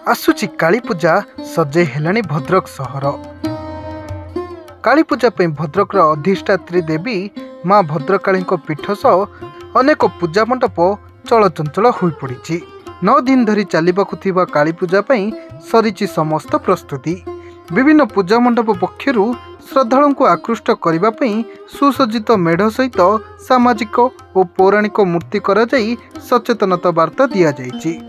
आसुची काली पूजा सजे हेलानी भद्रक सहर। काली पूजा पे भद्रक अधिष्ठात्री देवी माँ भद्रकाली पीठ सह अनेक पूजा मंडप चलचंचल हो पड़ी। 9 दिन धरी चलने काली पूजा सरी समस्त प्रस्तुति। विभिन्न पूजा मंडप पक्षर श्रद्धालु को आकृष्ट करने सुसज्जित मेढ़ सहित सामाजिक और पौराणिक मूर्ति कराई सचेतनता वार्ता दि जाएगी।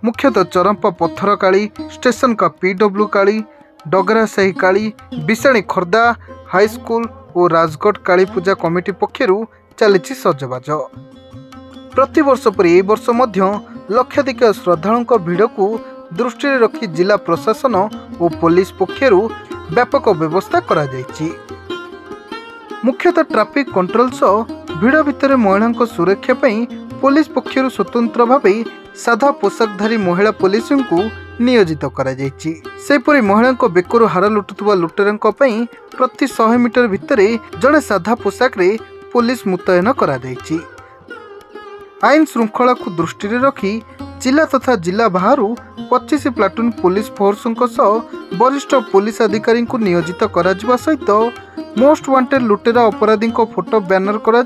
मुख्यतः चरंपा पत्थर काली, स्टेशन का पीडब्ल्यू काली, डगरा साही काली, बिसाणी खोर्धा हाईस्कूल और राजगढ़ काली पूजा कमिटी पक्षर चली सजबाज। प्रतिवर्ष पर ए वर्ष लक्षाधिक श्रद्धालुं भिड़ को दृष्टि रखी जिला प्रशासन और पुलिस पक्षर व्यापक व्यवस्था करा जायछि। मुख्यतः ट्रैफिक कंट्रोल सह भिड़ भितर महिला सुरक्षा पुलिस पक्षर स्वतंत्र भाव साधा पोशाकधारी महिला पुलिस को नियोजित करा जायछि। सेपरि महिला बेकरू हार लुटुवा लुटेरों प्रति 100 मीटर भितर जड़े साधा पोशाक रे पुलिस मुतयन करा जायछि। आईन श्रृंखला को दृष्टि रखी जिला तथा जिला बाहर 25 प्लाटून पुलिस फोर्स वरिष्ठ पुलिस अधिकारी को नियोजित करा सहित मोस्ट वांटेड लुटेरा अपराधी फोटो बैनर करा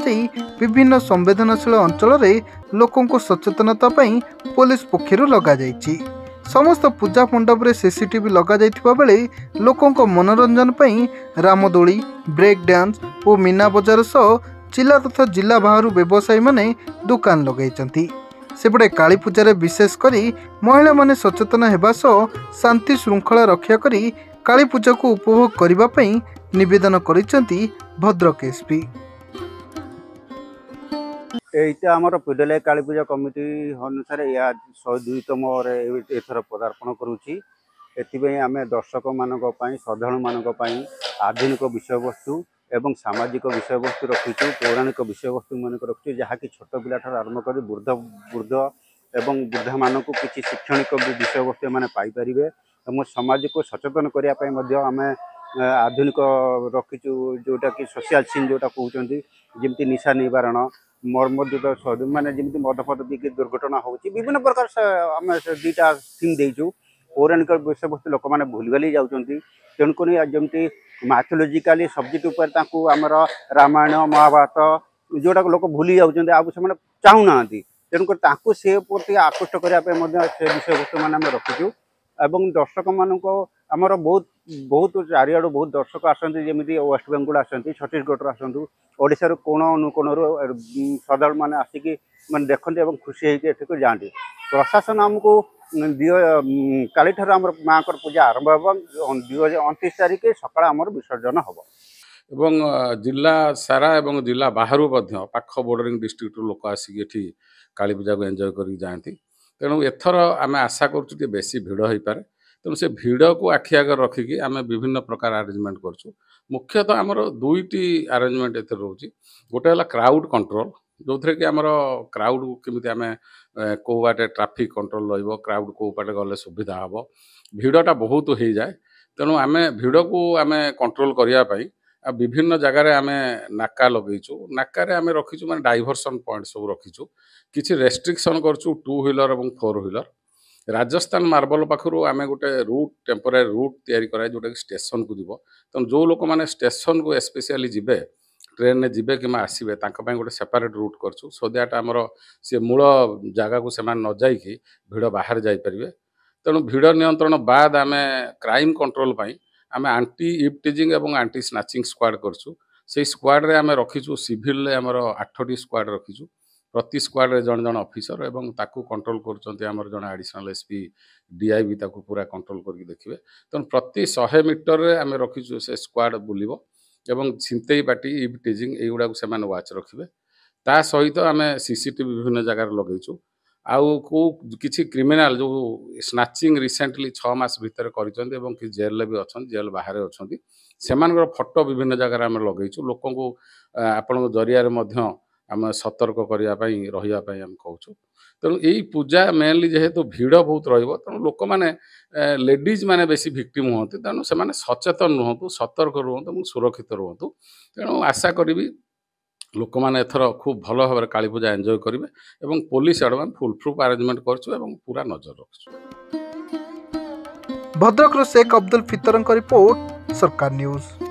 विभिन्न संवेदनशील अंचल में लोकों को सचेतनता पुलिस पक्षर लगा जायछि। समस्त पूजा मंडप रे सीसीटीवी लगा जायथिबा बेले लोकों मनोरंजन रामदोली, ब्रेक डांस और मीना बजार सह जिला तथा जिला बाहर व्यवसायी माने दुकान लगाई। सेपटे काली पूजा विशेष करी महिला माने सचेतन हेबा सह शांति श्रृंखला रक्षा करी काली पूजा को उपभोग करने निवेदन करिसेंती भद्रक एसपी। एटा आमर पिडले काली पूजा कमिटी अनुसार या 102तम एथर पदार्पण करुच्ची। एथिबे आमे दर्शक मानक पई श्रद्धालु मानक पई आधुनिक विषय वस्तु एवं सामाजिक विषय वस्तु रखीचु, पौराणिक विषय वस्तु मानक रखीचु, जहाँकि छोट पिला ठार आरंभ कर वृद्ध एवं वृद्धा मानक किसी शैक्षणिक विषय वस्तु माने पाई परिबे एवं समाज को सचेतन करिया पई मध्ये आमे आधुनिक रखीचु, जोटा कि सोशल सीन जोटा कहउचंती जेमति निशा निवारण मर्मद्युत माने जेमति मदफद बिकी दुर्घटना होची विभिन्न प्रकार आमे दुईटा थीम देइचु। पौराणिक विषय वस्तु लोक माने भूल गली जाउचंती, तेणुक जमती माथोलोजिकाली सब्जेक्ट उपर तांकु आमर रामायण महाभारत जोटा लोक भूली जाउचंती आबु से माने चाहू नांती, तेणुक तांकु से प्रति आकृष्ट करिया पे मध्ये से विषय वस्तु माने हम रखिचु। एवं दर्शक मानक आमर बहुत बहुत चारिआडू बहुत दर्शक आसती, जमी वेस्ट बेंगल आसती, छत्तीसगढ़ आसतु, ओडिशा कोण अनुकोण श्रद्धालु मैंने आसिकी मैंने देखते और खुशी होती जाती। प्रशासन आमको काली ठार आम माँ पूजा आरंभ हो 29 तारिख सकाळ आमर विसर्जन हम एवं जिला सारा एवं जिला बाहर पाख बोर्डरिंग डिस्ट्रिक्ट लोक आसिक काली पूजा को एंजॉय कर जाती। तेणु एथर आम आशा कर बेसी भिड़ हो पारे, तेणु से भिड़ को आखि आगे रखिकी आम विभिन्न प्रकार आरेंजमेंट करछु। मुख्यतः आमर दुईटी आरेंजमेंट एथर रोची। गोटे है क्राउड कंट्रोल, जो थे कि आमर क्राउड केमिति आमे को बाटे ट्रैफिक कंट्रोल रहिबो, क्राउड को बाटे गले सुविधा हम, भिड़टा बहुत हो जाए। तेणु आम भिड़ को आम कंट्रोल करने विभिन्न जगार आम नाका लगेचु, नाकार आम रखीचु माने डाइवर्सन पॉइंट सब रखीचु, किछि रेस्ट्रिक्शन करछु 2 व्हीलर और 4 व्हीलर। राजस्थान मार्बल पाखु आम गोटे रूट टेम्पोरारी रूट तैयारी कराए जोटा कि स्टेशन को जीव। तेणु जो लोक मैंने स्टेशन को स्पेशली जीवे ट्रेन में जीवे कि आसवे गोटे सेपरेट रूट करछु, सो दैट आमर सी मूल जगह को सेमान न जाइकी भिड़ बाहर जाइपारे। तेणु भिड़ नियंत्रण बाद आम क्राइम कंट्रोल आम आंटी इवटीजिंग और आंटी स्नाचिंग स्क्वाड करछु। से स्क्वाड रे आम रखीचु सिविल आमर 8टी स्क्वाड रखीचु, प्रति स्क्वाड रे जन जन ऑफिसर एवं ताकू कंट्रोल करचंती आमर जन एडिशनल एसपी डीआईबी ताकू पूरा कंट्रोल करके देखिए। तेणु प्रति 100 मीटर रे आम रखीचु से स्क्वाड बुलिबो एवं छिंतेई पार्टी इवटीजिंग एगुड़ा को सेमान वाच रखिबे। ता सहित आम सीसीटीवी विभिन्न जगह लगेचु। आउ को किछि क्रिमिनाल जो स्नाचिंग रिसेंटली 6 मास भितर करिसंती एवं कि जेल भी अच्छा जेल बाहर अच्छा से फोटो विभिन्न जगह आम लगेचु। लोकों को आपण जरिया आम सतर्क करने रही आम कहूँ। तेणु यही पूजा मेनली जेहेतु भिड़ बहुत रो लोक मैंने लेडीज मैंने बेसी भिक्टिम हमें, तेणु से सचेतन रुहतु, सतर्क रुहतु, सुरक्षित रुहतु। तेणु आशा करी ଲୋକମାନେ ଏଥର ଖୁବ୍ ଭଲ ଭାବରେ କାଳୀପୂଜା ଏନ୍ଜୟ କରିବେ ଏବଂ ପୋଲିସ ଆଡ଼ୁ ଆମେ ଫୁଲ୍ ପ୍ରୁଫ୍ ଆରେଞ୍ଜମେଣ୍ଟ କରିଛୁ ଏବଂ ପୁରା ନଜର ରଖିଛୁ। ଭଦ୍ରକରୁ ଶେଖ୍ ଅବଦୁଲ ଫିତରଙ୍କ ରିପୋର୍ଟ, ସରକାର ନ୍ୟୁଜ୍।